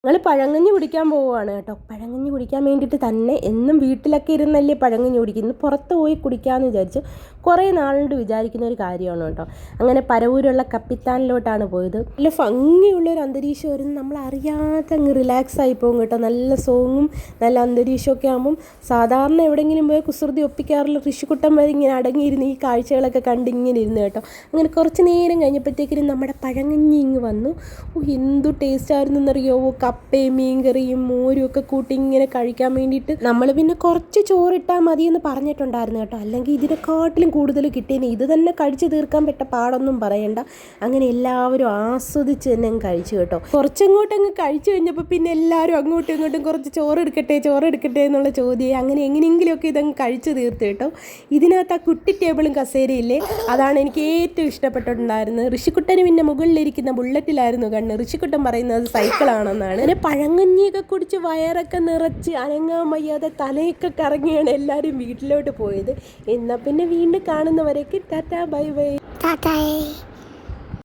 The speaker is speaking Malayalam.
ഞങ്ങൾ പഴങ്കഞ്ഞി കുടിക്കാൻ പോവുകയാണ് കേട്ടോ. പഴങ്കഞ്ഞി കുടിക്കാൻ വേണ്ടിയിട്ട് തന്നെ എന്നും വീട്ടിലൊക്കെ ഇരുന്നല്ലേ പഴങ്കഞ്ഞി കുടിക്കുന്നത്, പുറത്ത് പോയി കുടിക്കാമെന്ന് വിചാരിച്ചു. കുറേ നാളുകൊണ്ട് വിചാരിക്കുന്ന ഒരു കാര്യമാണ് കേട്ടോ. അങ്ങനെ പരവൂരുള്ള കപ്പിത്താനിലോട്ടാണ് പോയത്. നല്ല ഭംഗിയുള്ളൊരു അന്തരീക്ഷമായിരുന്നു. നമ്മൾ അറിയാതെ അങ്ങ് റിലാക്സ് ആയി പോകും കേട്ടോ. നല്ല സോങ്ങും നല്ല അന്തരീക്ഷമൊക്കെ ആകുമ്പം സാധാരണ എവിടെയെങ്കിലും പോയി കുസൃതി ഒപ്പിക്കാറുള്ള ഋഷിക്കുട്ടൻ വരെ ഇങ്ങനെ അടങ്ങിയിരുന്ന് ഈ കാഴ്ചകളൊക്കെ കണ്ടിങ്ങനെ ഇരുന്ന് കേട്ടോ. അങ്ങനെ കുറച്ച് നേരം കഴിഞ്ഞപ്പോഴത്തേക്കിനും നമ്മുടെ പഴങ്കഞ്ഞി ഇങ്ങ് വന്നു. എന്തു ടേസ്റ്റായിരുന്നു എന്നറിയോ. കപ്പയും മീൻകറിയും മോരും ഒക്കെ കൂട്ടി ഇങ്ങനെ കഴിക്കാൻ വേണ്ടിയിട്ട് നമ്മൾ പിന്നെ കുറച്ച് ചോറിട്ടാൽ മതിയെന്ന് പറഞ്ഞിട്ടുണ്ടായിരുന്നു കേട്ടോ. അല്ലെങ്കിൽ ഇതിനെക്കാട്ടിലും കൂടുതൽ കിട്ടിയതിന് ഇത് തന്നെ കഴിച്ച് തീർക്കാൻ പറ്റ പാടൊന്നും പറയണ്ട. അങ്ങനെ എല്ലാവരും ആസ്വദിച്ച് തന്നെ അങ്ങ് കഴിച്ചു കേട്ടോ. കുറച്ചങ്ങോട്ടങ്ങ് കഴിച്ചു കഴിഞ്ഞപ്പോൾ പിന്നെ എല്ലാവരും അങ്ങോട്ടും ഇങ്ങോട്ടും കുറച്ച് ചോറെടുക്കട്ടെ എന്നുള്ള ചോദ്യം. അങ്ങനെ എങ്ങനെയെങ്കിലുമൊക്കെ ഇതങ്ങ് കഴിച്ചു തീർത്ത് കേട്ടോ. ഇതിനകത്ത് ആ കുട്ടി ടേബിളും കസേരയില്ലേ, അതാണ് എനിക്ക് ഏറ്റവും ഇഷ്ടപ്പെട്ടിട്ടുണ്ടായിരുന്നത്. ഋഷിക്കുട്ടന് പിന്നെ മുകളിലിരിക്കുന്ന ബുള്ളറ്റിലായിരുന്നു കണ്ണ്. ഋഷിക്കുട്ടൻ പറയുന്നത് സൈക്കിളാണെന്നാണ്. അങ്ങനെ പഴങ്കഞ്ഞിയൊക്കെ കുടിച്ച് വയറൊക്കെ നിറച്ച് അനങ്ങാൻ വയ്യാതെ തലയൊക്കെ കറങ്ങിയാണ് എല്ലാവരും വീട്ടിലോട്ട് പോയത്. എന്നാൽ പിന്നെ വീണ്ടും കാണുന്നവരേക്ക് ടാറ്റാ ബൈ ബൈ.